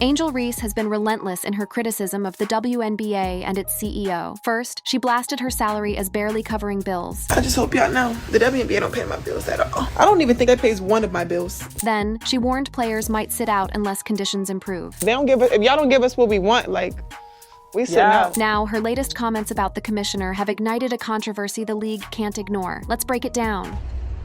Angel Reese has been relentless in her criticism of the WNBA and its CEO. First, she blasted her salary as barely covering bills. I just hope y'all know the WNBA don't pay my bills at all. I don't even think that pays one of my bills. Then, she warned players might sit out unless conditions improve. If y'all don't give us what we want, we sit out. Now, her latest comments about the commissioner have ignited a controversy the league can't ignore. Let's break it down.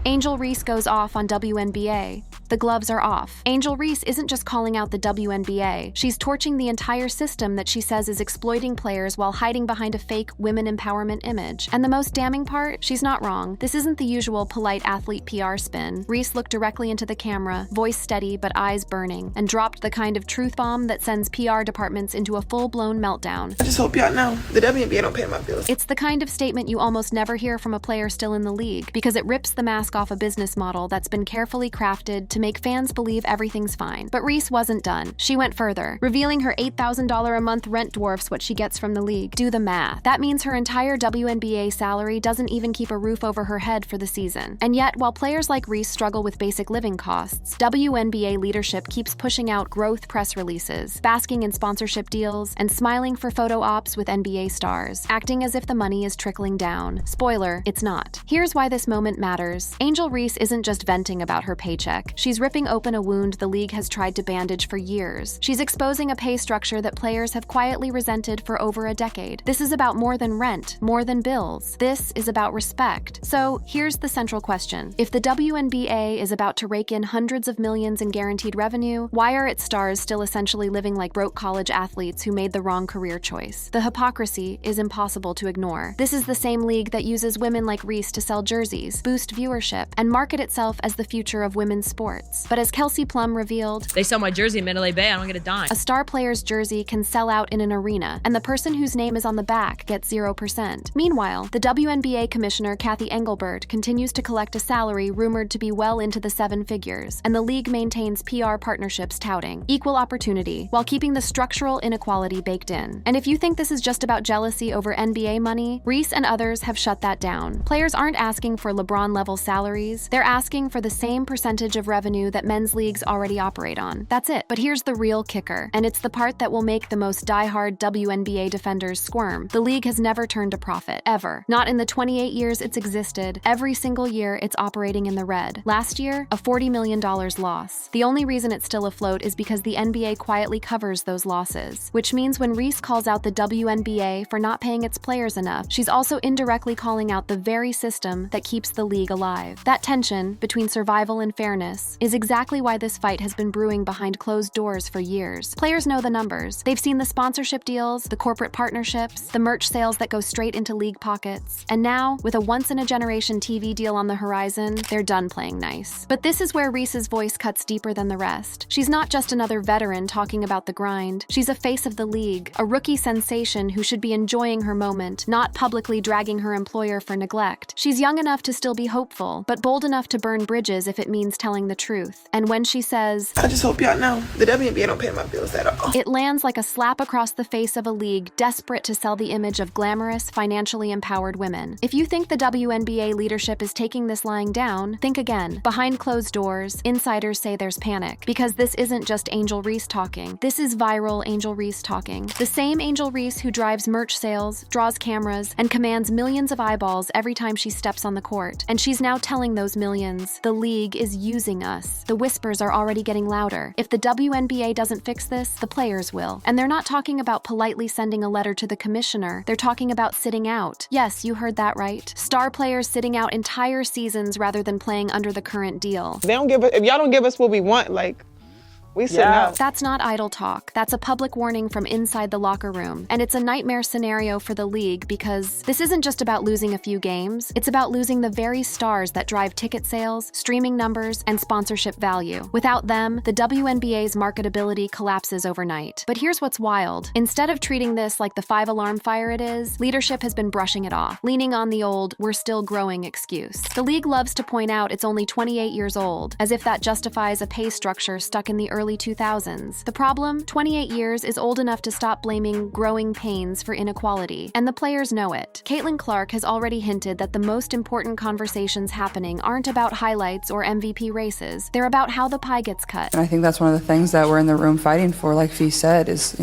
Angel Reese goes off on WNBA. The gloves are off. Angel Reese isn't just calling out the WNBA. She's torching the entire system that she says is exploiting players while hiding behind a fake women empowerment image. And the most damning part? She's not wrong. This isn't the usual polite athlete PR spin. Reese looked directly into the camera, voice steady but eyes burning, and dropped the kind of truth bomb that sends PR departments into a full-blown meltdown. I just hope y'all know the WNBA don't pay my bills. It's the kind of statement you almost never hear from a player still in the league, because it rips the mask off a business model that's been carefully crafted to make fans believe everything's fine. But Reese wasn't done. She went further, revealing her $8,000 a month rent dwarfs what she gets from the league. Do the math. That means her entire WNBA salary doesn't even keep a roof over her head for the season. And yet, while players like Reese struggle with basic living costs, WNBA leadership keeps pushing out growth press releases, basking in sponsorship deals, and smiling for photo ops with NBA stars, acting as if the money is trickling down. Spoiler, it's not. Here's why this moment matters. Angel Reese isn't just venting about her paycheck. She's ripping open a wound the league has tried to bandage for years. She's exposing a pay structure that players have quietly resented for over a decade. This is about more than rent, more than bills. This is about respect. So here's the central question. If the WNBA is about to rake in hundreds of millions in guaranteed revenue, why are its stars still essentially living like broke college athletes who made the wrong career choice? The hypocrisy is impossible to ignore. This is the same league that uses women like Reese to sell jerseys, boost viewership, and market itself as the future of women's sports. But as Kelsey Plum revealed, they sell my jersey in Mandalay Bay, I don't get a dime. A star player's jersey can sell out in an arena, and the person whose name is on the back gets 0%. Meanwhile, the WNBA commissioner Kathy Engelbert continues to collect a salary rumored to be well into the seven figures, and the league maintains PR partnerships touting equal opportunity while keeping the structural inequality baked in. And if you think this is just about jealousy over NBA money, Reese and others have shut that down. Players aren't asking for LeBron-level salaries. They're asking for the same percentage of revenue that men's leagues already operate on. That's it. But here's the real kicker, and it's the part that will make the most diehard WNBA defenders squirm. The league has never turned a profit, ever. Not in the 28 years it's existed. Every single year, it's operating in the red. Last year, a $40 million loss. The only reason it's still afloat is because the NBA quietly covers those losses, which means when Reese calls out the WNBA for not paying its players enough, she's also indirectly calling out the very system that keeps the league alive. That tension between survival and fairness is exactly why this fight has been brewing behind closed doors for years. Players know the numbers. They've seen the sponsorship deals, the corporate partnerships, the merch sales that go straight into league pockets. And now, with a once-in-a-generation TV deal on the horizon, they're done playing nice. But this is where Reese's voice cuts deeper than the rest. She's not just another veteran talking about the grind. She's a face of the league, a rookie sensation who should be enjoying her moment, not publicly dragging her employer for neglect. She's young enough to still be hopeful, but bold enough to burn bridges if it means telling the truth. And when she says, I just hope y'all know the WNBA don't pay my bills at all, it lands like a slap across the face of a league desperate to sell the image of glamorous, financially empowered women. If you think the WNBA leadership is taking this lying down, think again. Behind closed doors, insiders say there's panic, because this isn't just Angel Reese talking. This is viral Angel Reese talking. The same Angel Reese who drives merch sales, draws cameras, and commands millions of eyeballs every time she steps on the court. And she's now telling those millions, the league is using us. The whispers are already getting louder. If the WNBA doesn't fix this, the players will. And they're not talking about politely sending a letter to the commissioner. They're talking about sitting out. Yes, you heard that right. Star players sitting out entire seasons rather than playing under the current deal. if y'all don't give us what we want, we sit out. That's not idle talk. That's a public warning from inside the locker room. And it's a nightmare scenario for the league because this isn't just about losing a few games. It's about losing the very stars that drive ticket sales, streaming numbers, and sponsorship value. Without them, the WNBA's marketability collapses overnight. But here's what's wild. Instead of treating this like the 5-alarm fire it is, leadership has been brushing it off, leaning on the old, we're still growing excuse. The league loves to point out it's only 28 years old, as if that justifies a pay structure stuck in the early early 2000s. The problem? 28 years is old enough to stop blaming growing pains for inequality, and the players know it. Caitlin Clark has already hinted that the most important conversations happening aren't about highlights or MVP races. They're about how the pie gets cut. And I think that's one of the things that we're in the room fighting for, like Fee said, is,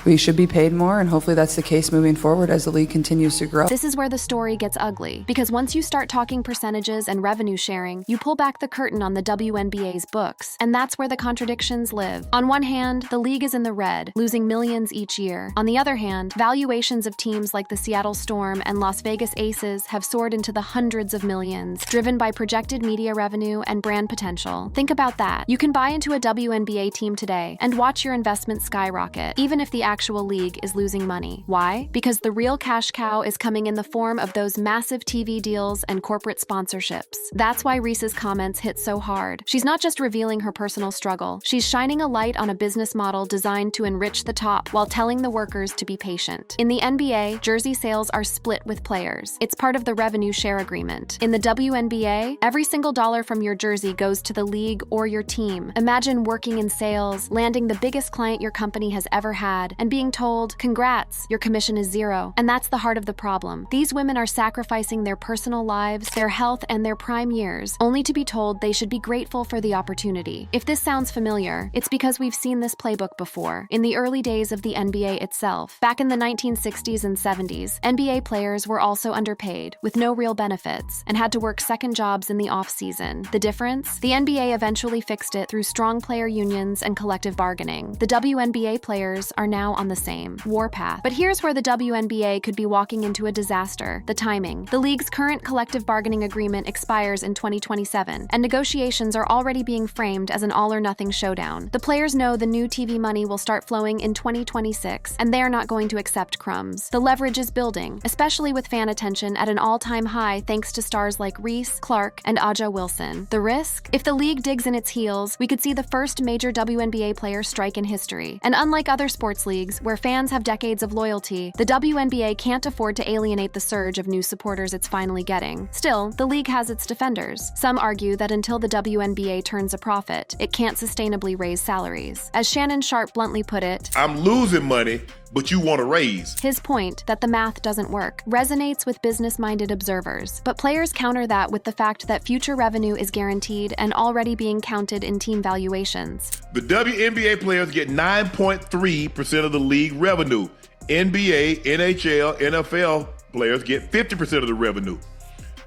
we should be paid more, and hopefully that's the case moving forward as the league continues to grow. This is where the story gets ugly, because once you start talking percentages and revenue sharing, you pull back the curtain on the WNBA's books, and that's where the contradictions live. On one hand, the league is in the red, losing millions each year. On the other hand, valuations of teams like the Seattle Storm and Las Vegas Aces have soared into the hundreds of millions, driven by projected media revenue and brand potential. Think about that. You can buy into a WNBA team today and watch your investment skyrocket, even if the actual league is losing money. Why? Because the real cash cow is coming in the form of those massive TV deals and corporate sponsorships. That's why Reese's comments hit so hard. She's not just revealing her personal struggle, she's shining a light on a business model designed to enrich the top while telling the workers to be patient. In the NBA, jersey sales are split with players. It's part of the revenue share agreement. In the WNBA, every single dollar from your jersey goes to the league or your team. Imagine working in sales, landing the biggest client your company has ever had, and being told, congrats, your commission is zero. And that's the heart of the problem. These women are sacrificing their personal lives, their health, and their prime years, only to be told they should be grateful for the opportunity. If this sounds familiar, it's because we've seen this playbook before, in the early days of the NBA itself. Back in the 1960s and 70s, NBA players were also underpaid, with no real benefits, and had to work second jobs in the off-season. The difference? The NBA eventually fixed it through strong player unions and collective bargaining. The WNBA players are now on the same warpath. But here's where the WNBA could be walking into a disaster: the timing. The league's current collective bargaining agreement expires in 2027, and negotiations are already being framed as an all-or-nothing showdown. The players know the new TV money will start flowing in 2026, and they're not going to accept crumbs. The leverage is building, especially with fan attention at an all-time high thanks to stars like Reese, Clark, and Aja Wilson. The risk? If the league digs in its heels, we could see the first major WNBA player strike in history. And unlike other sports leagues, where fans have decades of loyalty, the WNBA can't afford to alienate the surge of new supporters it's finally getting. Still, the league has its defenders. Some argue that until the WNBA turns a profit, it can't sustainably raise salaries. As Shannon Sharp bluntly put it, I'm losing money, but you want to raise. His point, that the math doesn't work, resonates with business-minded observers. But players counter that with the fact that future revenue is guaranteed and already being counted in team valuations. The WNBA players get 9.3% of the league revenue. NBA, NHL, NFL players get 50% of the revenue.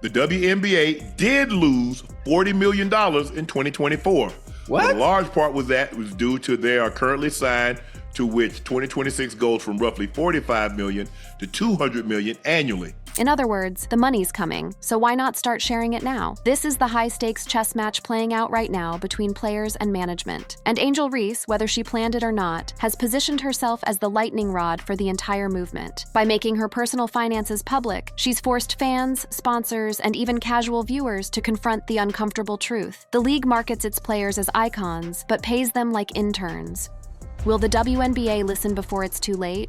The WNBA did lose $40 million in 2024. What? But a large part was due to they are currently signed, to which 2026 goes from roughly $45 million to $200 million annually. In other words, the money's coming, so why not start sharing it now? This is the high-stakes chess match playing out right now between players and management. And Angel Reese, whether she planned it or not, has positioned herself as the lightning rod for the entire movement. By making her personal finances public, she's forced fans, sponsors, and even casual viewers to confront the uncomfortable truth. The league markets its players as icons, but pays them like interns. Will the WNBA listen before it's too late?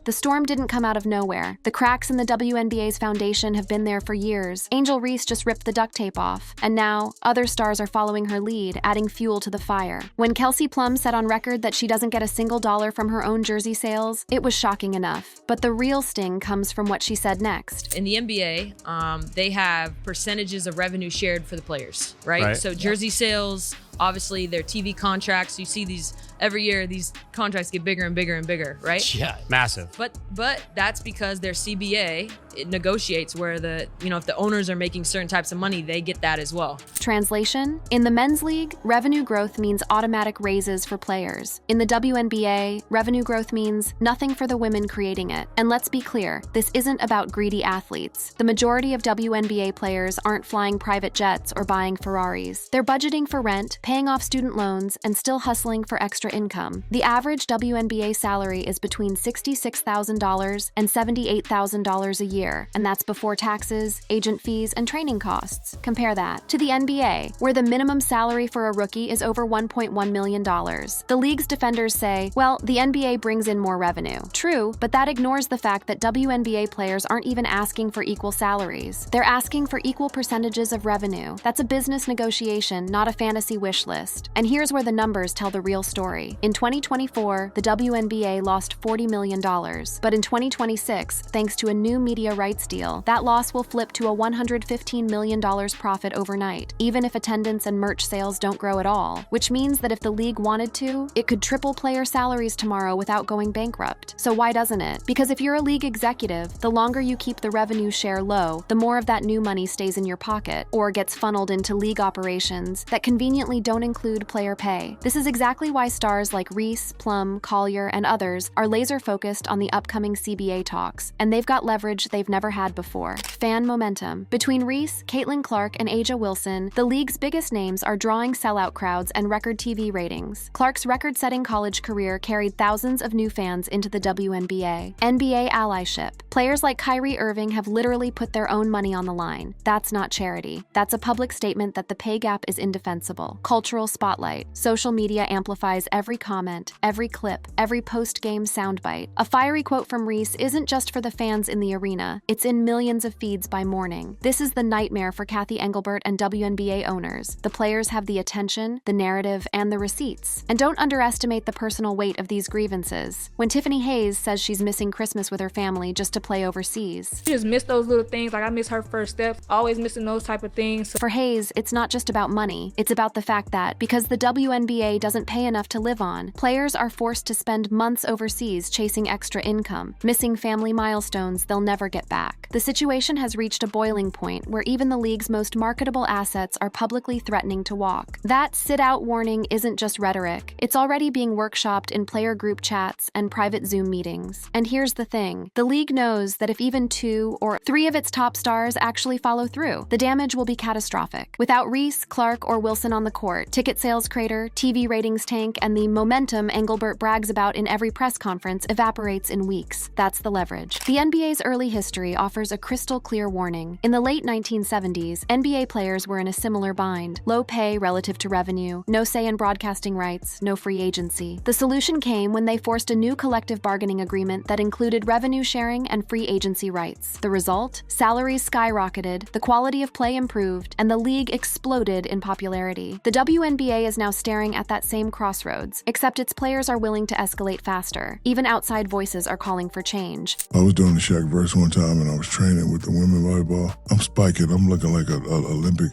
The storm didn't come out of nowhere. The cracks in the WNBA's foundation have been there for years. Angel Reese just ripped the duct tape off, and now other stars are following her lead, adding fuel to the fire. When Kelsey Plum said on record that she doesn't get a single dollar from her own jersey sales, it was shocking enough. But the real sting comes from what she said next. In the NBA, they have percentages of revenue shared for the players, right? So jersey sales, obviously their TV contracts, you see these every year, these contracts get bigger and bigger and bigger, right? Yeah, massive. But that's because their CBA, it negotiates where the, if the owners are making certain types of money, they get that as well. Translation: in the men's league, revenue growth means automatic raises for players. In the WNBA, revenue growth means nothing for the women creating it. And let's be clear, this isn't about greedy athletes. The majority of WNBA players aren't flying private jets or buying Ferraris. They're budgeting for rent, paying off student loans, and still hustling for extra income. The average WNBA salary is between $66,000 and $78,000 a year, and that's before taxes, agent fees, and training costs. Compare that to the NBA, where the minimum salary for a rookie is over $1.1 million. The league's defenders say, well, the NBA brings in more revenue. True, but that ignores the fact that WNBA players aren't even asking for equal salaries. They're asking for equal percentages of revenue. That's a business negotiation, not a fantasy wish wish list. And here's where the numbers tell the real story. In 2024, the WNBA lost $40 million. But in 2026, thanks to a new media rights deal, that loss will flip to a $115 million profit overnight, even if attendance and merch sales don't grow at all. Which means that if the league wanted to, it could triple player salaries tomorrow without going bankrupt. So why doesn't it? Because if you're a league executive, the longer you keep the revenue share low, the more of that new money stays in your pocket or gets funneled into league operations that conveniently don't include player pay. This is exactly why stars like Reese, Plum, Collier, and others are laser focused on the upcoming CBA talks, and they've got leverage they've never had before. Fan momentum. Between Reese, Caitlin Clark, and Aja Wilson, the league's biggest names are drawing sellout crowds and record TV ratings. Clark's record-setting college career carried thousands of new fans into the WNBA. NBA allyship. Players like Kyrie Irving have literally put their own money on the line. That's not charity. That's a public statement that the pay gap is indefensible. Cultural spotlight. Social media amplifies every comment, every clip, every post-game soundbite. A fiery quote from Reese isn't just for the fans in the arena. It's in millions of feeds by morning. This is the nightmare for Cathy Engelbert and WNBA owners. The players have the attention, the narrative, and the receipts. And don't underestimate the personal weight of these grievances. When Tiffany Hayes says she's missing Christmas with her family just to play overseas. You just miss those little things. Like I miss her first step. Always missing those type of things. For Hayes, it's not just about money. It's about the fact that because the WNBA doesn't pay enough to live on, players are forced to spend months overseas chasing extra income, missing family milestones they'll never get back. The situation has reached a boiling point where even the league's most marketable assets are publicly threatening to walk. That sit-out warning isn't just rhetoric. It's already being workshopped in player group chats and private Zoom meetings. And here's the thing. The league knows that if even 2 or 3 of its top stars actually follow through, the damage will be catastrophic. Without Reese, Clark, or Wilson on the court, ticket sales crater, TV ratings tank, and the momentum Engelbert brags about in every press conference evaporates in weeks. That's the leverage. The NBA's early history offers a crystal clear warning. In the late 1970s, NBA players were in a similar bind. Low pay relative to revenue, no say in broadcasting rights, no free agency. The solution came when they forced a new collective bargaining agreement that included revenue sharing and free agency rights. The result? Salaries skyrocketed, the quality of play improved, and the league exploded in popularity. The WNBA is now staring at that same crossroads, except its players are willing to escalate faster. Even outside voices are calling for change. I was doing the Shaq verse one time and I was training with the women volleyball. I'm spiking. I'm looking like an Olympic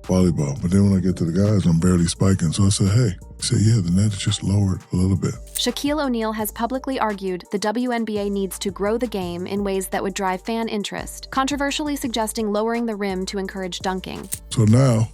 volleyball. But then when I get to the guys, I'm barely spiking. So I said, hey. He said, yeah, the net is just lowered a little bit. Shaquille O'Neal has publicly argued the WNBA needs to grow the game in ways that would drive fan interest, controversially suggesting lowering the rim to encourage dunking. So now,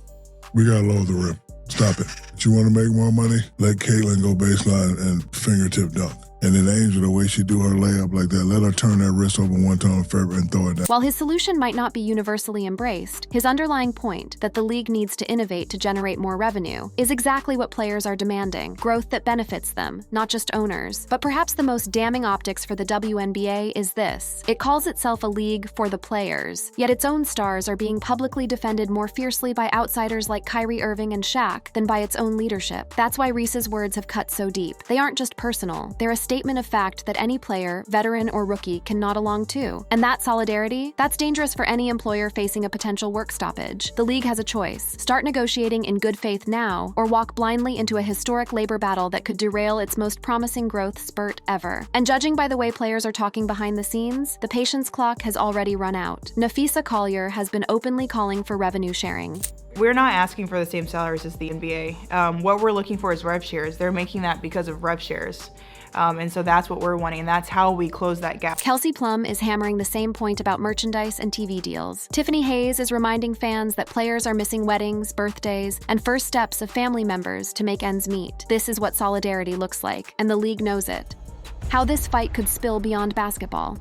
we got to lower the rim. Stop it. If you want to make more money, let Caitlin go baseline and fingertip dunk. And then Angel, the way she do her layup like that, let her turn that wrist over one time and throw it down. While his solution might not be universally embraced, his underlying point, that the league needs to innovate to generate more revenue, is exactly what players are demanding, growth that benefits them, not just owners. But perhaps the most damning optics for the WNBA is this. It calls itself a league for the players, yet its own stars are being publicly defended more fiercely by outsiders like Kyrie Irving and Shaq than by its own leadership. That's why Reese's words have cut so deep. They aren't just personal, they're a statement of fact that any player, veteran or rookie, can nod along to. And that solidarity, that's dangerous for any employer facing a potential work stoppage. The league has a choice. Start negotiating in good faith now, or walk blindly into a historic labor battle that could derail its most promising growth spurt ever. And judging by the way players are talking behind the scenes, the patience clock has already run out. Nafisa Collier has been openly calling for revenue sharing. We're not asking for the same salaries as the NBA. What we're looking for is rev shares. They're making that because of rev shares. And so that's what we're wanting, and that's how we close that gap. Kelsey Plum is hammering the same point about merchandise and TV deals. Tiffany Hayes is reminding fans that players are missing weddings, birthdays, and first steps of family members to make ends meet. This is what solidarity looks like, and the league knows it. How this fight could spill beyond basketball.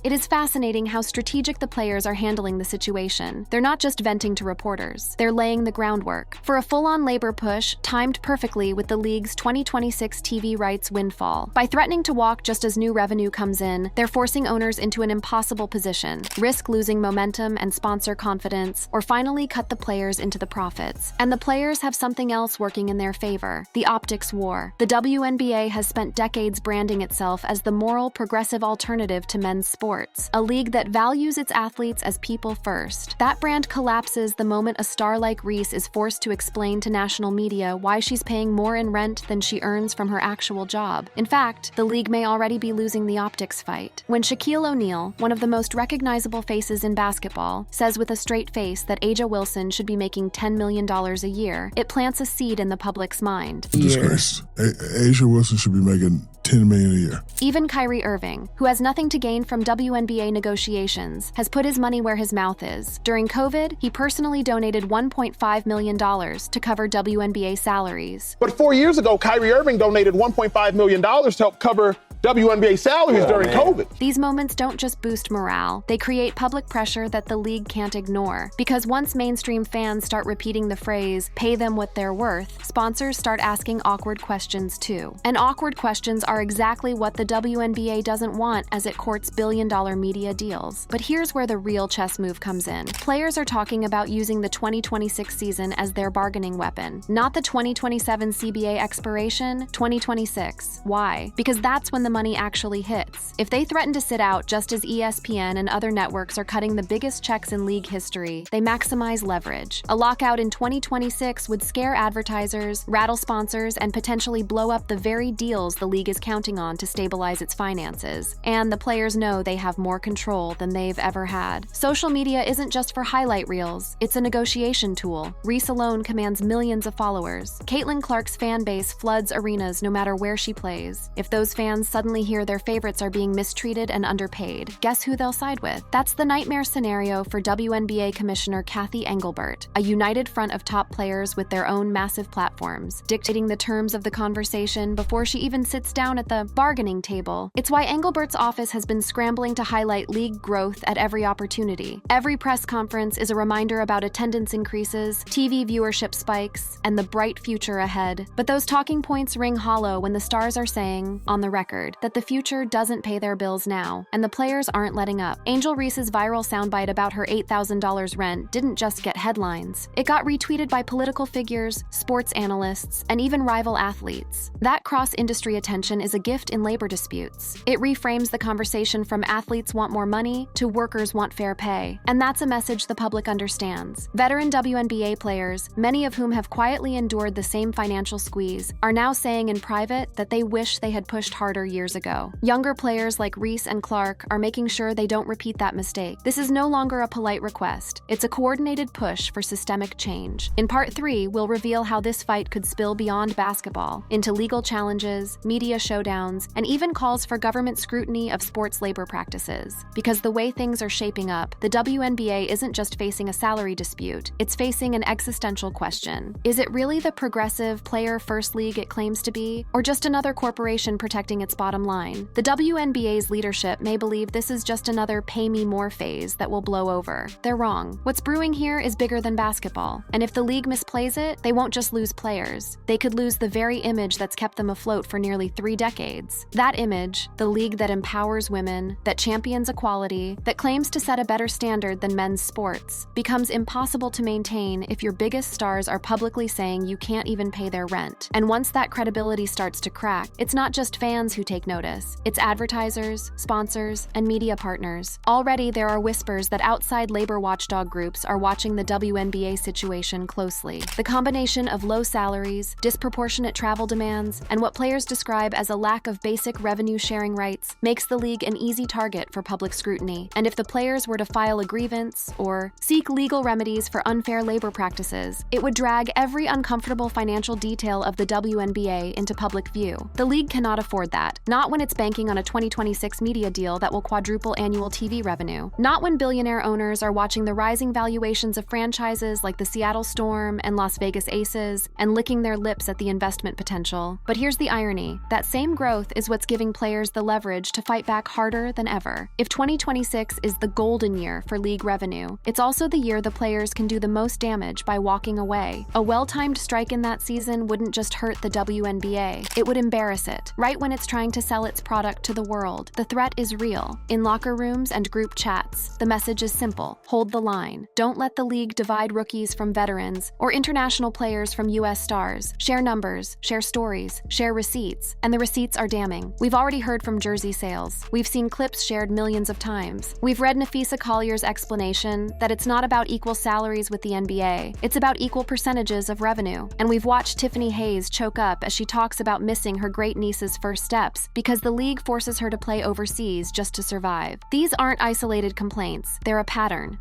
It is fascinating how strategic the players are handling the situation. They're not just venting to reporters. They're laying the groundwork for a full-on labor push timed perfectly with the league's 2026 TV rights windfall. By threatening to walk just as new revenue comes in, they're forcing owners into an impossible position, risk losing momentum and sponsor confidence, or finally cut the players into the profits. And the players have something else working in their favor, the optics war. The WNBA has spent decades branding itself as the moral, progressive alternative to men's sports. sports, a league that values its athletes as people first. That brand collapses the moment a star like Reese is forced to explain to national media why she's paying more in rent than she earns from her actual job. In fact, the league may already be losing the optics fight. When Shaquille O'Neal, one of the most recognizable faces in basketball, says with a straight face that A'ja Wilson should be making $10 million a year, it plants a seed in the public's mind. Disgrace. A'ja Wilson should be making $10 million a year. Even Kyrie Irving, who has nothing to gain from WNBA negotiations, has put his money where his mouth is. During COVID, he personally donated $1.5 million to cover WNBA salaries. But 4 years ago, Kyrie Irving donated $1.5 million to help cover WNBA salaries during COVID. These moments don't just boost morale, they create public pressure that the league can't ignore. Because once mainstream fans start repeating the phrase, pay them what they're worth, sponsors start asking awkward questions too. And awkward questions are exactly what the WNBA doesn't want as it courts billion-dollar media deals. But here's where the real chess move comes in. Players are talking about using the 2026 season as their bargaining weapon. Not the 2027 CBA expiration, 2026. Why? Because that's when the money actually hits. If they threaten to sit out just as ESPN and other networks are cutting the biggest checks in league history, they maximize leverage. A lockout in 2026 would scare advertisers, rattle sponsors, and potentially blow up the very deals the league is counting on to stabilize its finances. And the players know they have more control than they've ever had. Social media isn't just for highlight reels, it's a negotiation tool. Reese alone commands millions of followers. Caitlin Clark's fan base floods arenas no matter where she plays. If those fans suddenly hear their favorites are being mistreated and underpaid, guess who they'll side with? That's the nightmare scenario for WNBA Commissioner Cathy Engelbert, a united front of top players with their own massive platforms, dictating the terms of the conversation before she even sits down at the bargaining table. It's why Engelbert's office has been scrambling to highlight league growth at every opportunity. Every press conference is a reminder about attendance increases, TV viewership spikes, and the bright future ahead. But those talking points ring hollow when the stars are saying, on the record, that the future doesn't pay their bills now, and the players aren't letting up. Angel Reese's viral soundbite about her $8,000 rent didn't just get headlines. It got retweeted by political figures, sports analysts, and even rival athletes. That cross-industry attention is a gift in labor disputes. It reframes the conversation from athletes want more money to workers want fair pay. And that's a message the public understands. Veteran WNBA players, many of whom have quietly endured the same financial squeeze, are now saying in private that they wish they had pushed harder years ago. Younger players like Reese and Clark are making sure they don't repeat that mistake. This is no longer a polite request. It's a coordinated push for systemic change. In Part 3, we'll reveal how this fight could spill beyond basketball into legal challenges, media showdowns, and even calls for government scrutiny of sports labor practices. Because the way things are shaping up, the WNBA isn't just facing a salary dispute, it's facing an existential question. Is it really the progressive, player-first league it claims to be, or just another corporation protecting its bottom line? The WNBA's leadership may believe this is just another pay me more phase that will blow over. They're wrong. What's brewing here is bigger than basketball, and if the league misplays it, they won't just lose players. They could lose the very image that's kept them afloat for nearly 3 decades. That image, the league that empowers women, that champions equality, that claims to set a better standard than men's sports, becomes impossible to maintain if your biggest stars are publicly saying you can't even pay their rent. And once that credibility starts to crack, it's not just fans who take notice. It's advertisers, sponsors, and media partners. Already there are whispers that outside labor watchdog groups are watching the WNBA situation closely. The combination of low salaries, disproportionate travel demands, and what players describe as a lack of basic revenue-sharing rights makes the league an easy target for public scrutiny. And if the players were to file a grievance or seek legal remedies for unfair labor practices, it would drag every uncomfortable financial detail of the WNBA into public view. The league cannot afford that. Not when it's banking on a 2026 media deal that will quadruple annual TV revenue. Not when billionaire owners are watching the rising valuations of franchises like the Seattle Storm and Las Vegas Aces and licking their lips at the investment potential. But here's the irony. That same growth is what's giving players the leverage to fight back harder than ever. If 2026 is the golden year for league revenue, it's also the year the players can do the most damage by walking away. A well-timed strike in that season wouldn't just hurt the WNBA, it would embarrass it, right when it's trying trying to sell its product to the world. The threat is real. In locker rooms and group chats, the message is simple. Hold the line. Don't let the league divide rookies from veterans or international players from U.S. stars. Share numbers, share stories, share receipts, and the receipts are damning. We've already heard from jersey sales. We've seen clips shared millions of times. We've read Nafisa Collier's explanation that it's not about equal salaries with the NBA. It's about equal percentages of revenue. And we've watched Tiffany Hayes choke up as she talks about missing her great niece's first steps because the league forces her to play overseas just to survive. These aren't isolated complaints. They're a pattern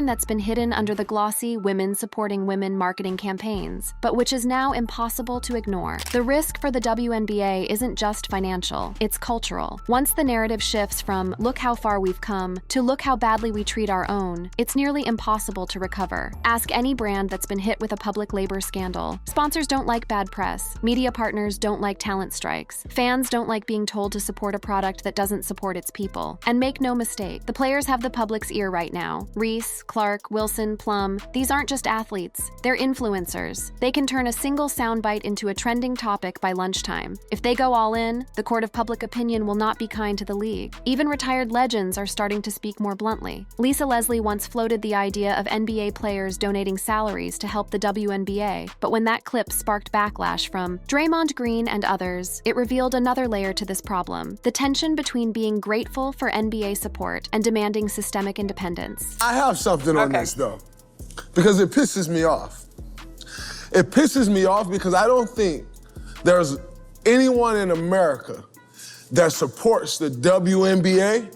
that's been hidden under the glossy women supporting women marketing campaigns, but which is now impossible to ignore. The risk for the WNBA isn't just financial, it's cultural. Once the narrative shifts from look how far we've come to look how badly we treat our own, it's nearly impossible to recover. Ask any brand that's been hit with a public labor scandal. Sponsors don't like bad press. Media partners don't like talent strikes. Fans don't like being told to support a product that doesn't support its people. And make no mistake, the players have the public's ear right now. Reese, Clark, Wilson, Plum, these aren't just athletes. They're influencers. They can turn a single soundbite into a trending topic by lunchtime. If they go all in, the court of public opinion will not be kind to the league. Even retired legends are starting to speak more bluntly. Lisa Leslie once floated the idea of NBA players donating salaries to help the WNBA, but when that clip sparked backlash from Draymond Green and others, it revealed another layer to this problem: the tension between being grateful for NBA support and demanding systemic independence. I have something on this, though, because it pisses me off. It pisses me off because I don't think there's anyone in America that supports the WNBA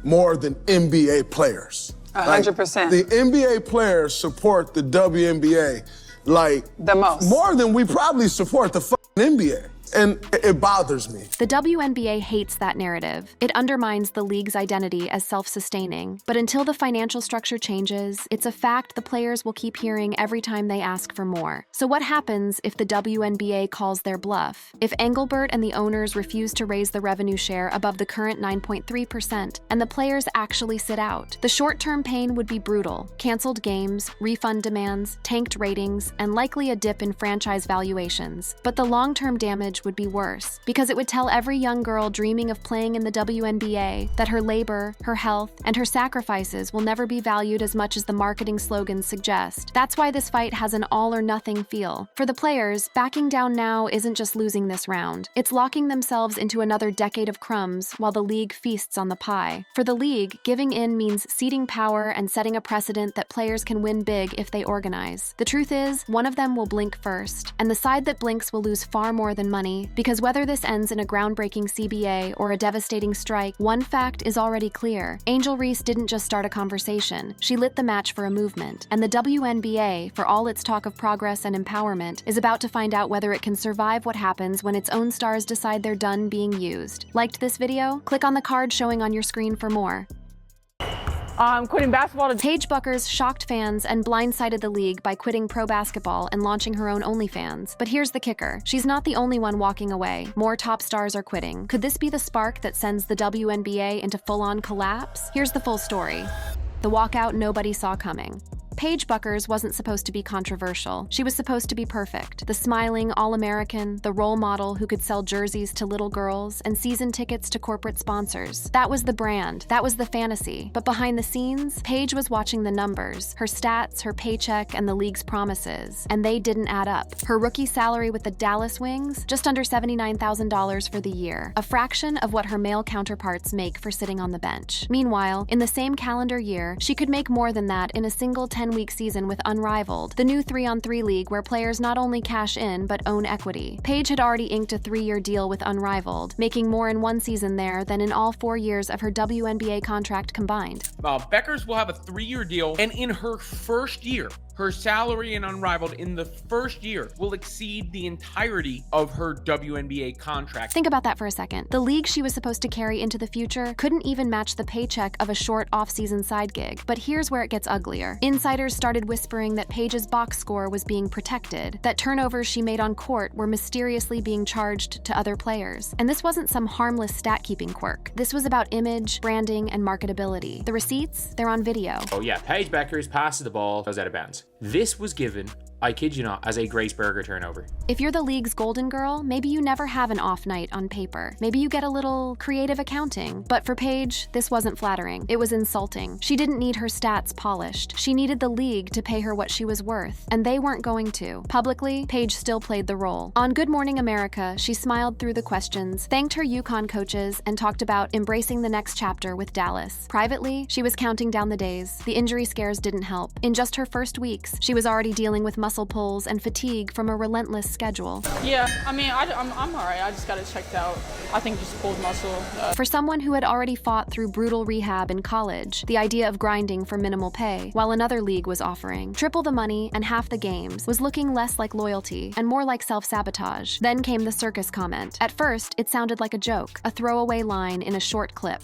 more than NBA players. 100%. The NBA players support the WNBA like the most. More than we probably support the NBA. And it bothers me. The WNBA hates that narrative. It undermines the league's identity as self-sustaining. But until the financial structure changes, it's a fact the players will keep hearing every time they ask for more. So what happens if the WNBA calls their bluff? If Engelbert and the owners refuse to raise the revenue share above the current 9.3% and the players actually sit out? The short-term pain would be brutal. Canceled games, refund demands, tanked ratings, and likely a dip in franchise valuations. But the long-term damage would be worse, because it would tell every young girl dreaming of playing in the WNBA that her labor, her health, and her sacrifices will never be valued as much as the marketing slogans suggest. That's why this fight has an all-or-nothing feel. For the players, backing down now isn't just losing this round. It's locking themselves into another decade of crumbs while the league feasts on the pie. For the league, giving in means ceding power and setting a precedent that players can win big if they organize. The truth is, one of them will blink first, and the side that blinks will lose far more than money, because whether this ends in a groundbreaking CBA or a devastating strike, one fact is already clear. Angel Reese didn't just start a conversation. She lit the match for a movement. And the WNBA, for all its talk of progress and empowerment, is about to find out whether it can survive what happens when its own stars decide they're done being used. Liked this video? Click on the card showing on your screen for more. Quitting basketball. Paige Bueckers shocked fans and blindsided the league by quitting pro basketball and launching her own OnlyFans. But here's the kicker. She's not the only one walking away. More top stars are quitting. Could this be the spark that sends the WNBA into full-on collapse? Here's the full story. The walkout nobody saw coming. Paige Bueckers wasn't supposed to be controversial. She was supposed to be perfect. The smiling All-American, the role model who could sell jerseys to little girls and season tickets to corporate sponsors. That was the brand. That was the fantasy. But behind the scenes, Paige was watching the numbers, her stats, her paycheck, and the league's promises. And they didn't add up. Her rookie salary with the Dallas Wings, just under $79,000 for the year, a fraction of what her male counterparts make for sitting on the bench. Meanwhile, in the same calendar year, she could make more than that in a single 10-week season with Unrivaled, the new 3-on-3 league where players not only cash in but own equity. Paige had already inked a 3-year deal with Unrivaled, making more in one season there than in all 4 years of her WNBA contract combined. Bueckers will have a 3-year deal, and in her first year, her salary in Unrivaled in the first year will exceed the entirety of her WNBA contract. Think about that for a second. The league she was supposed to carry into the future couldn't even match the paycheck of a short off-season side gig. But here's where it gets uglier. Insiders started whispering that Paige's box score was being protected, that turnovers she made on court were mysteriously being charged to other players. And this wasn't some harmless stat-keeping quirk. This was about image, branding, and marketability. The receipts, they're on video. Oh yeah, Paige Bueckers passes the ball, goes out of bounds. This was given I kid you not, as a Grace Berger turnover. If you're the league's golden girl, maybe you never have an off night on paper. Maybe you get a little creative accounting. But for Paige, this wasn't flattering. It was insulting. She didn't need her stats polished. She needed the league to pay her what she was worth. And they weren't going to. Publicly, Paige still played the role. On Good Morning America, she smiled through the questions, thanked her UConn coaches, and talked about embracing the next chapter with Dallas. Privately, she was counting down the days. The injury scares didn't help. In just her first weeks, she was already dealing with muscle pulls and fatigue from a relentless schedule. Yeah, I mean, I'm all right. I just got it checked out. I think just pulled muscle. For someone who had already fought through brutal rehab in college, the idea of grinding for minimal pay, while another league was offering triple the money and half the games, was looking less like loyalty and more like self-sabotage. Then came the circus comment. At first, it sounded like a joke, a throwaway line in a short clip.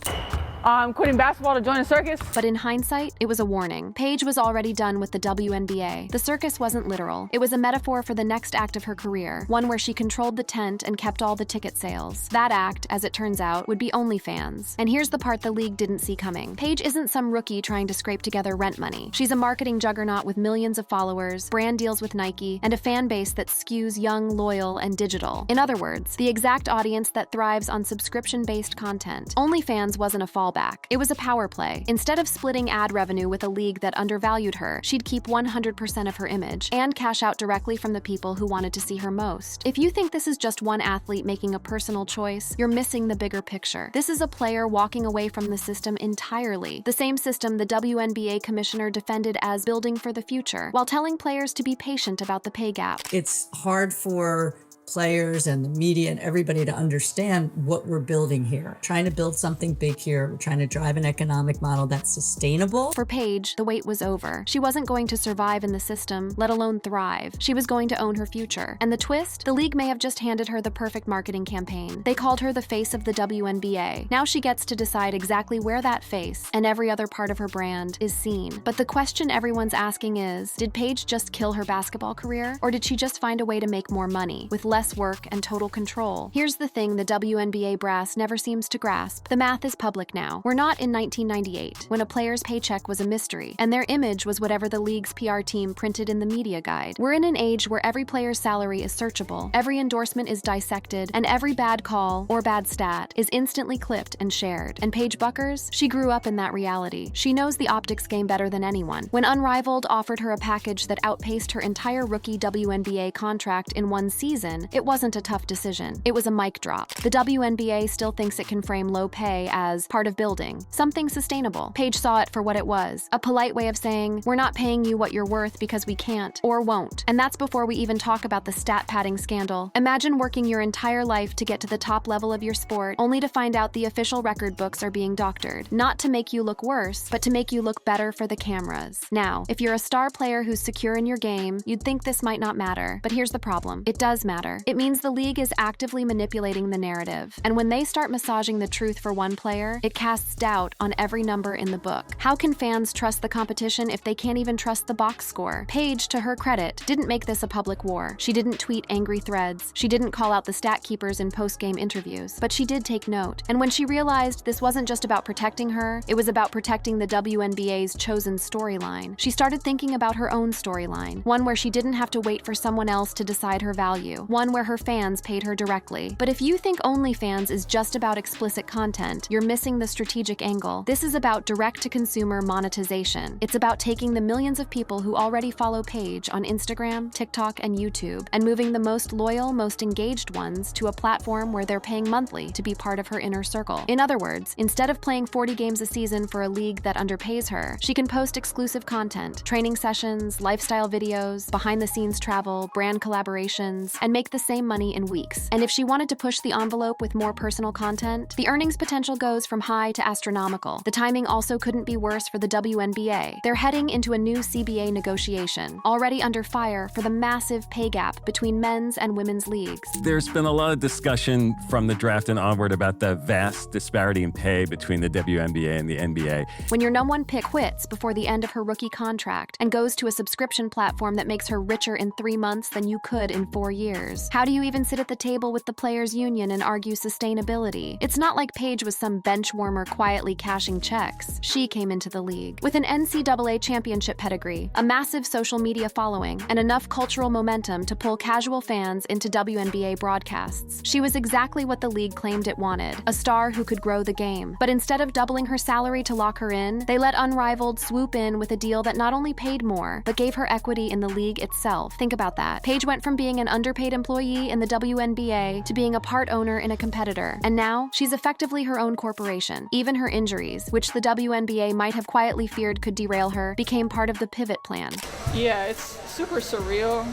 I'm quitting basketball to join a circus. But in hindsight, it was a warning. Paige was already done with the WNBA. The circus wasn't literal. It was a metaphor for the next act of her career, one where she controlled the tent and kept all the ticket sales. That act, as it turns out, would be OnlyFans. And here's the part the league didn't see coming. Paige isn't some rookie trying to scrape together rent money. She's a marketing juggernaut with millions of followers, brand deals with Nike, and a fan base that skews young, loyal, and digital. In other words, the exact audience that thrives on subscription-based content. OnlyFans wasn't a fallback. It was a power play. Instead of splitting ad revenue with a league that undervalued her, she'd keep 100% of her image and cash out directly from the people who wanted to see her most. If you think this is just one athlete making a personal choice, you're missing the bigger picture. This is a player walking away from the system entirely. The same system the WNBA commissioner defended as building for the future, while telling players to be patient about the pay gap. It's hard for players and the media and everybody to understand what we're building here. Trying to build something big here. We're trying to drive an economic model that's sustainable. For Paige, the wait was over. She wasn't going to survive in the system, let alone thrive. She was going to own her future. And the twist? The league may have just handed her the perfect marketing campaign. They called her the face of the WNBA. Now she gets to decide exactly where that face and every other part of her brand is seen. But the question everyone's asking is, did Paige just kill her basketball career? Or did she just find a way to make more money with less work and total control? Here's the thing the WNBA brass never seems to grasp. The math is public now. We're not in 1998, when a player's paycheck was a mystery, and their image was whatever the league's PR team printed in the media guide. We're in an age where every player's salary is searchable, every endorsement is dissected, and every bad call or bad stat is instantly clipped and shared. And Paige Buckers, she grew up in that reality. She knows the optics game better than anyone. When Unrivaled offered her a package that outpaced her entire rookie WNBA contract in one season, it wasn't a tough decision. It was a mic drop. The WNBA still thinks it can frame low pay as part of building, something sustainable. Paige saw it for what it was, a polite way of saying, we're not paying you what you're worth because we can't or won't. And that's before we even talk about the stat padding scandal. Imagine working your entire life to get to the top level of your sport, only to find out the official record books are being doctored. Not to make you look worse, but to make you look better for the cameras. Now, if you're a star player who's secure in your game, you'd think this might not matter. But here's the problem. It does matter. It means the league is actively manipulating the narrative. And when they start massaging the truth for one player, it casts doubt on every number in the book. How can fans trust the competition if they can't even trust the box score? Paige, to her credit, didn't make this a public war. She didn't tweet angry threads. She didn't call out the stat keepers in post-game interviews. But she did take note. And when she realized this wasn't just about protecting her, it was about protecting the WNBA's chosen storyline, she started thinking about her own storyline, one where she didn't have to wait for someone else to decide her value, one where her fans paid her directly. But if you think OnlyFans is just about explicit content, you're missing the strategic angle. This is about direct-to-consumer monetization. It's about taking the millions of people who already follow Paige on Instagram, TikTok, and YouTube, and moving the most loyal, most engaged ones to a platform where they're paying monthly to be part of her inner circle. In other words, instead of playing 40 games a season for a league that underpays her, she can post exclusive content, training sessions, lifestyle videos, behind-the-scenes travel, brand collaborations, and make the same money in weeks. And if she wanted to push the envelope with more personal content, the earnings potential goes from high to astronomical. The timing also couldn't be worse for the WNBA. They're heading into a new CBA negotiation, already under fire for the massive pay gap between men's and women's leagues. There's been a lot of discussion from the draft and onward about the vast disparity in pay between the WNBA and the NBA. When your #1 pick quits before the end of her rookie contract and goes to a subscription platform that makes her richer in 3 months than you could in 4 years, players. How do you even sit at the table with the players' union and argue sustainability? It's not like Paige was some bench warmer quietly cashing checks. She came into the league with an NCAA championship pedigree, a massive social media following, and enough cultural momentum to pull casual fans into WNBA broadcasts. She was exactly what the league claimed it wanted, a star who could grow the game. But instead of doubling her salary to lock her in, they let Unrivaled swoop in with a deal that not only paid more, but gave her equity in the league itself. Think about that. Paige went from being an underpaid employee in the WNBA to being a part owner in a competitor. And now, she's effectively her own corporation. Even her injuries, which the WNBA might have quietly feared could derail her, became part of the pivot plan. Yeah, it's super surreal,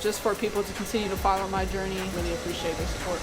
just for people to continue to follow my journey. Really appreciate their support.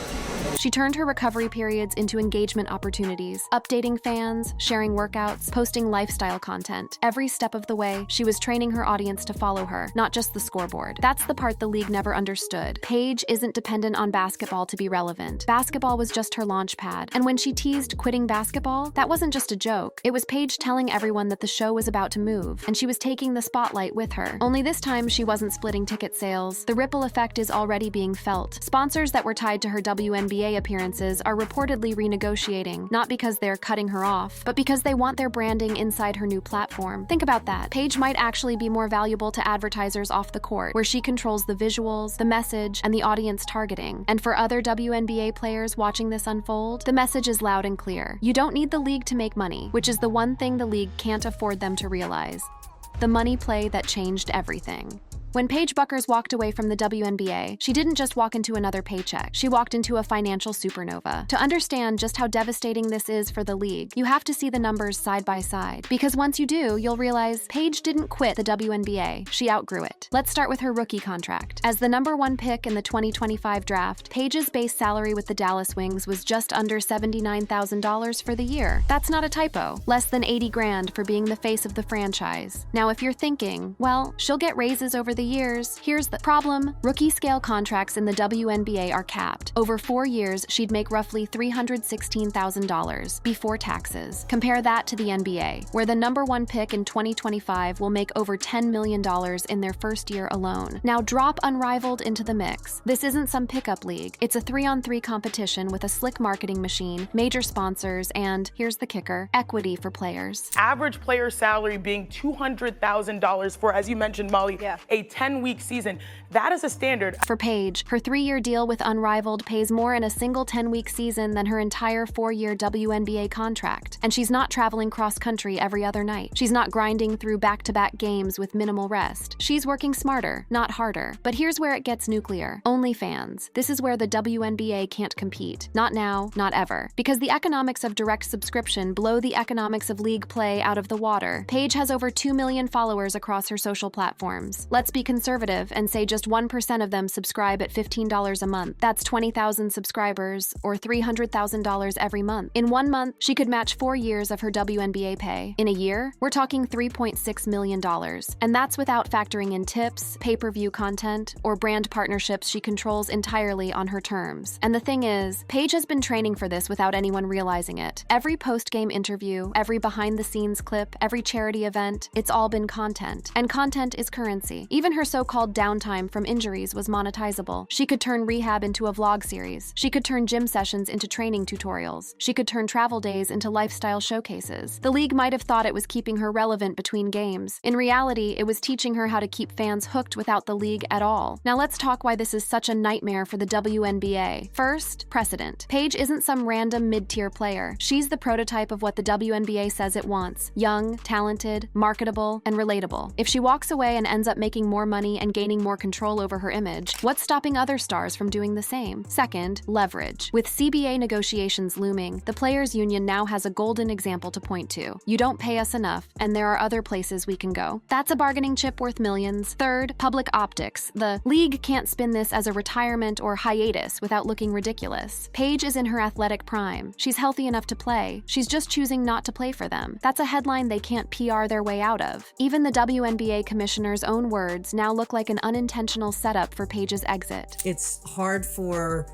She turned her recovery periods into engagement opportunities, updating fans, sharing workouts, posting lifestyle content. Every step of the way, she was training her audience to follow her, not just the scoreboard. That's the part the league never understood. Paige isn't dependent on basketball to be relevant. Basketball was just her launch pad. And when she teased quitting basketball, that wasn't just a joke. It was Paige telling everyone that the show was about to move, and she was taking the spotlight with her. Only this time, she wasn't splitting ticket sales. The ripple effect is already being felt. Sponsors that were tied to her WNBA appearances are reportedly renegotiating, not because they're cutting her off, but because they want their branding inside her new platform. Think about that. Paige might actually be more valuable to advertisers off the court, where she controls the visuals, the message, and the audience targeting. And for other WNBA players watching this unfold, the message is loud and clear. You don't need the league to make money, which is the one thing the league can't afford them to realize. The money play that changed everything. When Paige Buckers walked away from the WNBA, she didn't just walk into another paycheck. She walked into a financial supernova. To understand just how devastating this is for the league, you have to see the numbers side by side. Because once you do, you'll realize Paige didn't quit the WNBA. She outgrew it. Let's start with her rookie contract. As the #1 pick in the 2025 draft, Paige's base salary with the Dallas Wings was just under $79,000 for the year. That's not a typo. Less than $80,000 for being the face of the franchise. Now, if you're thinking, well, she'll get raises over the years, here's the problem. Rookie scale contracts in the WNBA are capped. Over 4 years, she'd make roughly $316,000 before taxes. Compare that to the NBA, where the #1 pick in 2025 will make over $10 million in their first year alone. Now drop Unrivaled into the mix. This isn't some pickup league. It's a 3-on-3 competition with a slick marketing machine, major sponsors, and, here's the kicker, equity for players. Average player salary being $200,000 for, as you mentioned, Molly, a 10-week season. That is a standard. For Paige, her 3-year deal with Unrivaled pays more in a single 10-week season than her entire 4-year WNBA contract. And she's not traveling cross-country every other night. She's not grinding through back-to-back games with minimal rest. She's working smarter, not harder. But here's where it gets nuclear. OnlyFans. This is where the WNBA can't compete. Not now, not ever. Because the economics of direct subscription blow the economics of league play out of the water. Paige has over 2 million followers across her social platforms. Let's be conservative and say just 1% of them subscribe at $15 a month. That's 20,000 subscribers, or $300,000 every month. In 1 month, she could match 4 years of her WNBA pay. In a year, we're talking $3.6 million. And that's without factoring in tips, pay-per-view content, or brand partnerships she controls entirely on her terms. And the thing is, Paige has been training for this without anyone realizing it. Every post-game interview, every behind-the-scenes clip, every charity event, it's all been content. And content is currency. Even her so-called downtime from injuries was monetizable. She could turn rehab into a vlog series. She could turn gym sessions into training tutorials. She could turn travel days into lifestyle showcases. The league might have thought it was keeping her relevant between games. In reality, it was teaching her how to keep fans hooked without the league at all. Now let's talk why this is such a nightmare for the WNBA. First, precedent. Paige isn't some random mid-tier player. She's the prototype of what the WNBA says it wants. Young, talented, marketable, and relatable. If she walks away and ends up making more money and gaining more control over her image, what's stopping other stars from doing the same? Second, leverage. With CBA negotiations looming, the players' union now has a golden example to point to. You don't pay us enough, and there are other places we can go. That's a bargaining chip worth millions. Third, public optics. The league can't spin this as a retirement or hiatus without looking ridiculous. Paige is in her athletic prime. She's healthy enough to play. She's just choosing not to play for them. That's a headline they can't PR their way out of. Even the WNBA commissioner's own words now look like an unintentional setup for Paige's exit. It's hard for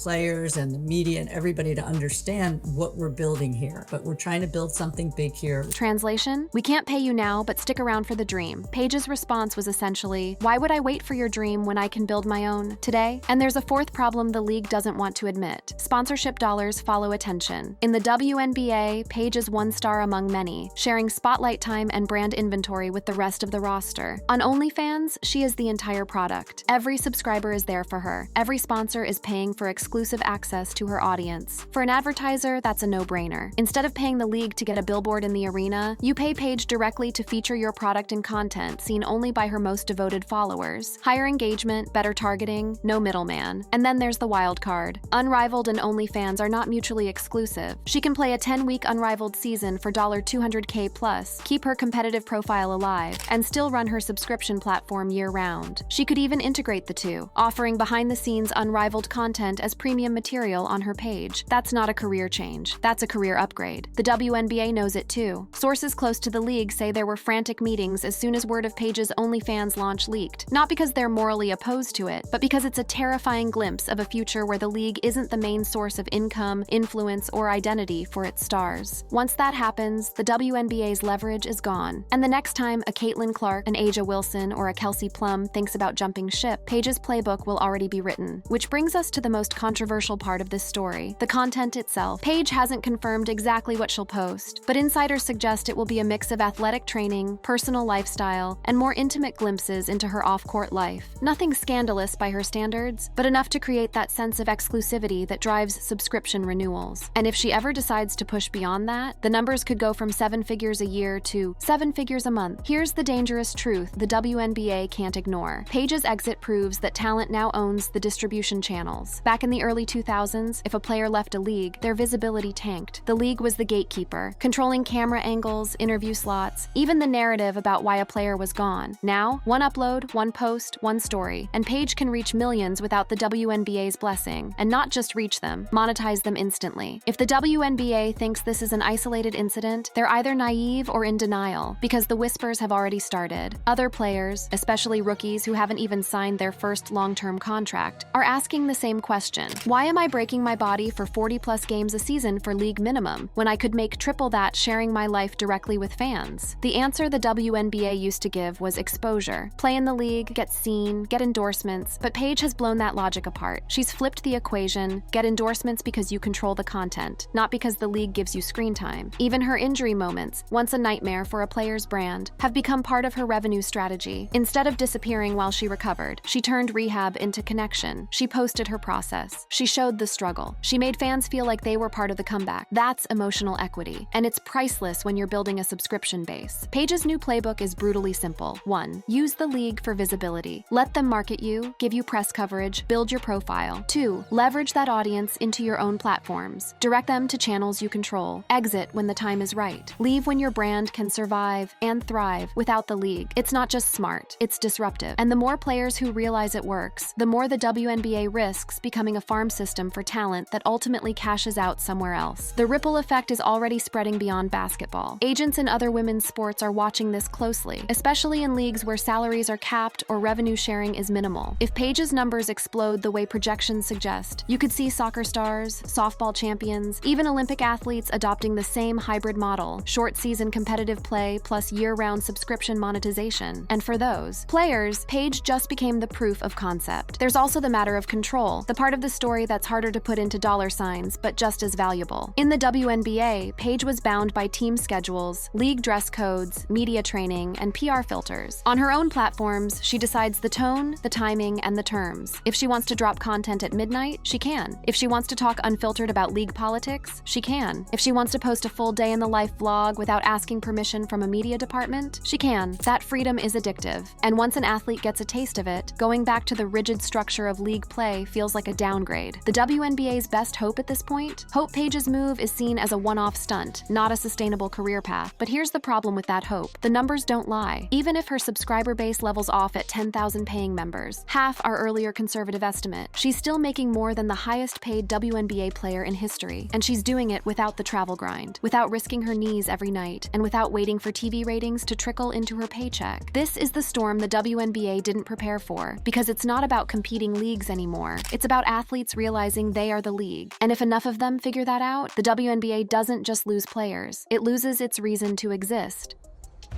players and the media and everybody to understand what we're building here. But we're trying to build something big here. Translation: we can't pay you now, but stick around for the dream. Paige's response was essentially, why would I wait for your dream when I can build my own today? And there's a fourth problem the league doesn't want to admit. Sponsorship dollars follow attention. In the WNBA, Paige is one star among many, sharing spotlight time and brand inventory with the rest of the roster. On OnlyFans, she is the entire product. Every subscriber is there for her. Every sponsor is paying for exclusive access to her audience. For an advertiser, that's a no-brainer. Instead of paying the league to get a billboard in the arena, you pay Paige directly to feature your product in content seen only by her most devoted followers. Higher engagement, better targeting, no middleman. And then there's the wild card. Unrivaled and OnlyFans are not mutually exclusive. She can play a 10-week Unrivaled season for $200K plus, keep her competitive profile alive, and still run her subscription platform year-round. She could even integrate the two, offering behind-the-scenes Unrivaled content as premium material on her page. That's not a career change. That's a career upgrade. The WNBA knows it too. Sources close to the league say there were frantic meetings as soon as word of Paige's OnlyFans launch leaked, not because they're morally opposed to it, but because it's a terrifying glimpse of a future where the league isn't the main source of income, influence, or identity for its stars. Once that happens, the WNBA's leverage is gone. And the next time a Caitlin Clark, an Aja Wilson, or a Kelsey Plum thinks about jumping ship, Paige's playbook will already be written. Which brings us to the most controversial part of this story, the content itself. Paige hasn't confirmed exactly what she'll post, but insiders suggest it will be a mix of athletic training, personal lifestyle, and more intimate glimpses into her off-court life. Nothing scandalous by her standards, but enough to create that sense of exclusivity that drives subscription renewals. And if she ever decides to push beyond that, the numbers could go from 7 figures a year to 7 figures a month. Here's the dangerous truth the WNBA can't ignore. Paige's exit proves that talent now owns the distribution channels. Back in the early 2000s, if a player left a league, their visibility tanked. The league was the gatekeeper, controlling camera angles, interview slots, even the narrative about why a player was gone. Now, one upload, one post, one story, and Paige can reach millions without the WNBA's blessing, and not just reach them, monetize them instantly. If the WNBA thinks this is an isolated incident, they're either naive or in denial, because the whispers have already started. Other players, especially rookies who haven't even signed their first long-term contract, are asking the same question. Why am I breaking my body for 40-plus games a season for league minimum, when I could make triple that sharing my life directly with fans? The answer the WNBA used to give was exposure. Play in the league, get seen, get endorsements, but Paige has blown that logic apart. She's flipped the equation: get endorsements because you control the content, not because the league gives you screen time. Even her injury moments, once a nightmare for a player's brand, have become part of her revenue strategy. Instead of disappearing while she recovered, she turned rehab into connection. She posted her process. She showed the struggle. She made fans feel like they were part of the comeback. That's emotional equity, and it's priceless when you're building a subscription base. Paige's new playbook is brutally simple. 1. Use the league for visibility. Let them market you, give you press coverage, build your profile. 2. Leverage that audience into your own platforms. Direct them to channels you control. Exit when the time is right. Leave when your brand can survive and thrive without the league. It's not just smart, it's disruptive. And the more players who realize it works, the more the WNBA risks becoming a farm system for talent that ultimately cashes out somewhere else. The ripple effect is already spreading beyond basketball. Agents in other women's sports are watching this closely, especially in leagues where salaries are capped or revenue sharing is minimal. If Paige's numbers explode the way projections suggest, you could see soccer stars, softball champions, even Olympic athletes adopting the same hybrid model: short season competitive play plus year-round subscription monetization. And for those players, Paige just became the proof of concept. There's also the matter of control, the part of the story that's harder to put into dollar signs, but just as valuable. In the WNBA, Paige was bound by team schedules, league dress codes, media training, and PR filters. On her own platforms, she decides the tone, the timing, and the terms. If she wants to drop content at midnight, she can. If she wants to talk unfiltered about league politics, she can. If she wants to post a full day in the life vlog without asking permission from a media department, she can. That freedom is addictive, and once an athlete gets a taste of it, going back to the rigid structure of league play feels like a downgrade. The WNBA's best hope at this point? Hope Paige's move is seen as a one-off stunt, not a sustainable career path. But here's the problem with that hope. The numbers don't lie. Even if her subscriber base levels off at 10,000 paying members, half our earlier conservative estimate, she's still making more than the highest paid WNBA player in history, and she's doing it without the travel grind, without risking her knees every night, and without waiting for TV ratings to trickle into her paycheck. This is the storm the WNBA didn't prepare for, because it's not about competing leagues anymore. It's about athletes athletes realizing they are the league. And if enough of them figure that out, the WNBA doesn't just lose players, it loses its reason to exist.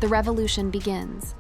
The revolution begins.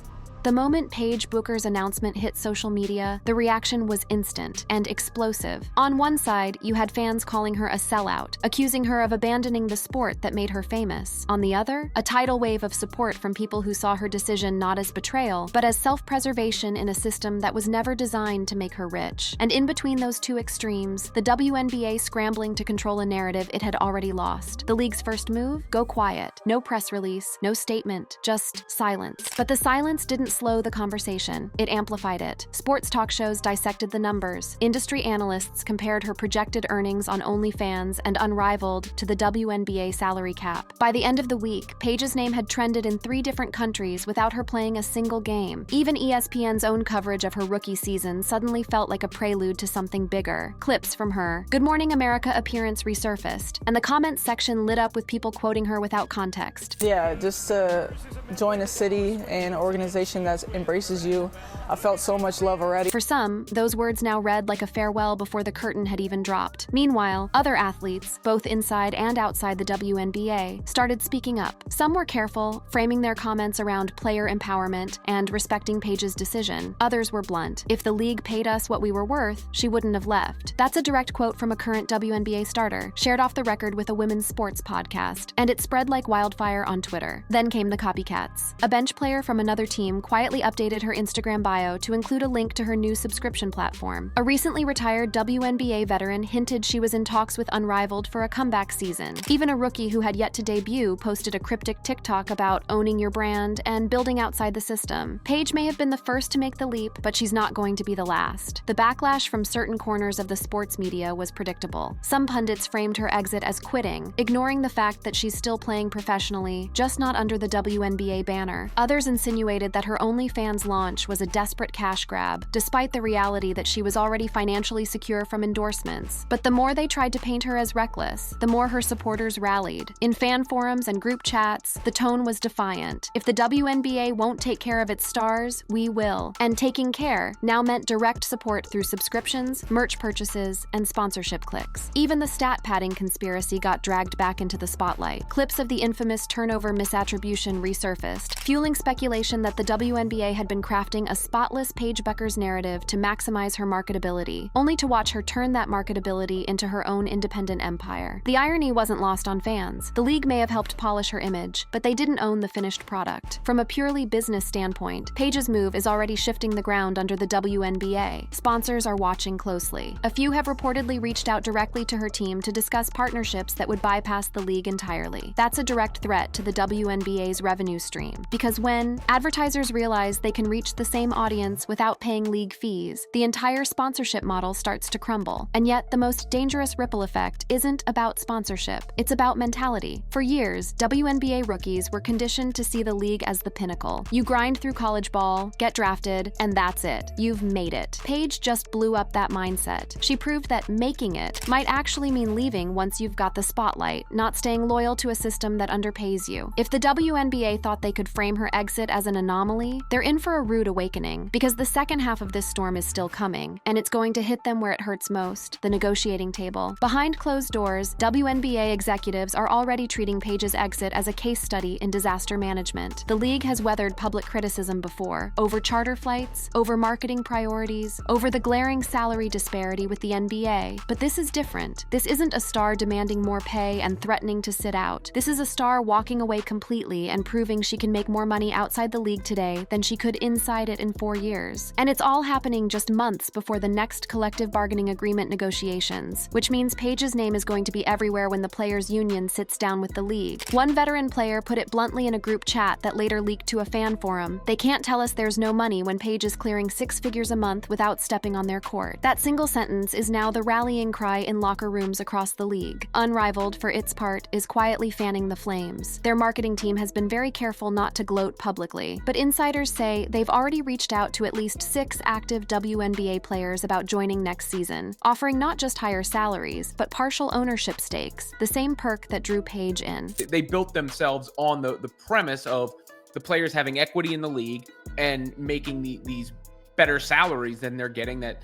The moment Paige Booker's announcement hit social media, the reaction was instant and explosive. On one side, you had fans calling her a sellout, accusing her of abandoning the sport that made her famous. On the other, a tidal wave of support from people who saw her decision not as betrayal, but as self-preservation in a system that was never designed to make her rich. And in between those two extremes, the WNBA scrambling to control a narrative it had already lost. The league's first move? Go quiet. No press release, no statement, just silence. But the silence didn't slow the conversation. It amplified it. Sports talk shows dissected the numbers. Industry analysts compared her projected earnings on OnlyFans and Unrivaled to the WNBA salary cap. By the end of the week, Paige's name had trended in 3 different countries without her playing a single game. Even ESPN's own coverage of her rookie season suddenly felt like a prelude to something bigger. Clips from her Good Morning America appearance resurfaced, and the comments section lit up with people quoting her without context. Yeah, just to join a city and an organization that's embraces you. I felt so much love already. For some, those words now read like a farewell before the curtain had even dropped. Meanwhile, other athletes, both inside and outside the WNBA, started speaking up. Some were careful, framing their comments around player empowerment and respecting Paige's decision. Others were blunt. If the league paid us what we were worth, she wouldn't have left. That's a direct quote from a current WNBA starter, shared off the record with a women's sports podcast, and it spread like wildfire on Twitter. Then came the copycats. A bench player from another team quietly updated her Instagram bio to include a link to her new subscription platform. A recently retired WNBA veteran hinted she was in talks with Unrivaled for a comeback season. Even a rookie who had yet to debut posted a cryptic TikTok about owning your brand and building outside the system. Paige may have been the first to make the leap, but she's not going to be the last. The backlash from certain corners of the sports media was predictable. Some pundits framed her exit as quitting, ignoring the fact that she's still playing professionally, just not under the WNBA banner. Others insinuated that her OnlyFans launch was a desperate cash grab, despite the reality that she was already financially secure from endorsements. But the more they tried to paint her as reckless, the more her supporters rallied. In fan forums and group chats, the tone was defiant. If the WNBA won't take care of its stars, we will. And taking care now meant direct support through subscriptions, merch purchases, and sponsorship clicks. Even the stat padding conspiracy got dragged back into the spotlight. Clips of the infamous turnover misattribution resurfaced, fueling speculation that the WNBA had been crafting a spotless Paige Bueckers narrative to maximize her marketability, only to watch her turn that marketability into her own independent empire. The irony wasn't lost on fans. The league may have helped polish her image, but they didn't own the finished product. From a purely business standpoint, Paige's move is already shifting the ground under the WNBA. Sponsors are watching closely. A few have reportedly reached out directly to her team to discuss partnerships that would bypass the league entirely. That's a direct threat to the WNBA's revenue stream, because when advertisers realize they can reach the same audience without paying league fees, the entire sponsorship model starts to crumble. And yet, the most dangerous ripple effect isn't about sponsorship, it's about mentality. For years, WNBA rookies were conditioned to see the league as the pinnacle. You grind through college ball, get drafted, and that's it. You've made it. Paige just blew up that mindset. She proved that making it might actually mean leaving once you've got the spotlight, not staying loyal to a system that underpays you. If the WNBA thought they could frame her exit as an anomaly, they're in for a rude awakening, because the second half of this storm is still coming, and it's going to hit them where it hurts most, the negotiating table. Behind closed doors, WNBA executives are already treating Paige's exit as a case study in disaster management. The league has weathered public criticism before, over charter flights, over marketing priorities, over the glaring salary disparity with the NBA. But this is different. This isn't a star demanding more pay and threatening to sit out. This is a star walking away completely and proving she can make more money outside the league today than she could inside it in 4 years. And it's all happening just months before the next collective bargaining agreement negotiations, which means Paige's name is going to be everywhere when the players' union sits down with the league. One veteran player put it bluntly in a group chat that later leaked to a fan forum: "They can't tell us there's no money when Paige is clearing 6 figures a month without stepping on their court." That single sentence is now the rallying cry in locker rooms across the league. Unrivaled, for its part, is quietly fanning the flames. Their marketing team has been very careful not to gloat publicly, but insiders say they've already reached out to at least 6 active WNBA players about joining next season, offering not just higher salaries, but partial ownership stakes, the same perk that drew Paige in. They built themselves on the premise of the players having equity in the league and making these better salaries than they're getting, that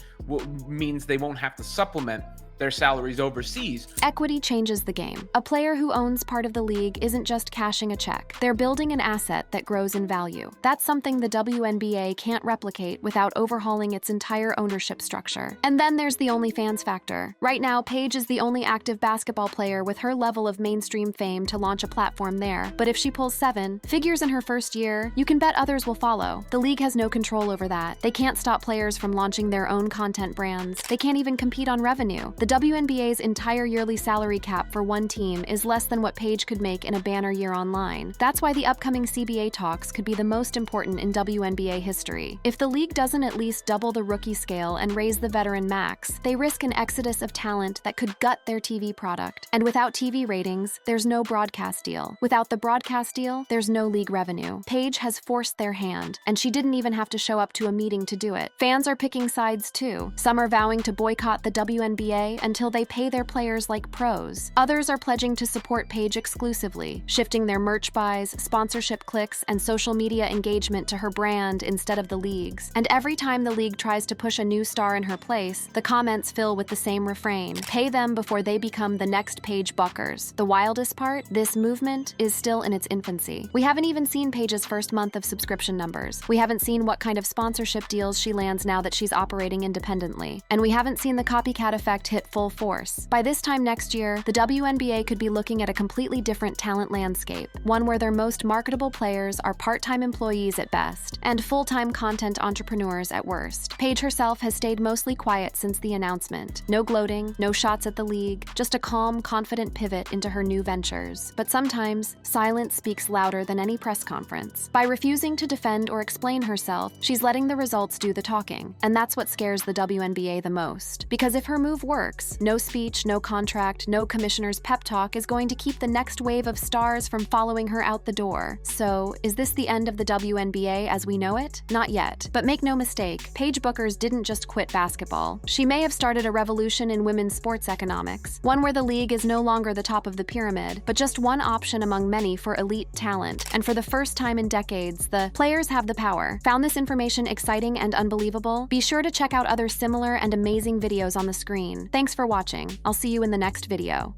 means they won't have to supplement their salaries overseas. Equity changes the game. A player who owns part of the league isn't just cashing a check. They're building an asset that grows in value. That's something the WNBA can't replicate without overhauling its entire ownership structure. And then there's the OnlyFans factor. Right now, Paige is the only active basketball player with her level of mainstream fame to launch a platform there. But if she pulls 7 figures in her first year, you can bet others will follow. The league has no control over that. They can't stop players from launching their own content brands. They can't even compete on revenue. The WNBA's entire yearly salary cap for one team is less than what Paige could make in a banner year online. That's why the upcoming CBA talks could be the most important in WNBA history. If the league doesn't at least double the rookie scale and raise the veteran max, they risk an exodus of talent that could gut their TV product. And without TV ratings, there's no broadcast deal. Without the broadcast deal, there's no league revenue. Paige has forced their hand, and she didn't even have to show up to a meeting to do it. Fans are picking sides too. Some are vowing to boycott the WNBA until they pay their players like pros. Others are pledging to support Paige exclusively, shifting their merch buys, sponsorship clicks, and social media engagement to her brand instead of the league's. And every time the league tries to push a new star in her place, the comments fill with the same refrain: pay them before they become the next Paige Buckers. The wildest part? This movement is still in its infancy. We haven't even seen Paige's first month of subscription numbers. We haven't seen what kind of sponsorship deals she lands now that she's operating independently. And we haven't seen the copycat effect hit full force. By this time next year, the WNBA could be looking at a completely different talent landscape, one where their most marketable players are part-time employees at best, and full-time content entrepreneurs at worst. Paige herself has stayed mostly quiet since the announcement. No gloating, no shots at the league, just a calm, confident pivot into her new ventures. But sometimes, silence speaks louder than any press conference. By refusing to defend or explain herself, she's letting the results do the talking. And that's what scares the WNBA the most. Because if her move works, no speech, no contract, no commissioner's pep talk is going to keep the next wave of stars from following her out the door. So, is this the end of the WNBA as we know it? Not yet. But make no mistake, Paige Buckers didn't just quit basketball. She may have started a revolution in women's sports economics, one where the league is no longer the top of the pyramid, but just one option among many for elite talent. And for the first time in decades, the players have the power. Found this information exciting and unbelievable? Be sure to check out other similar and amazing videos on the screen. Thanks for watching. I'll see you in the next video.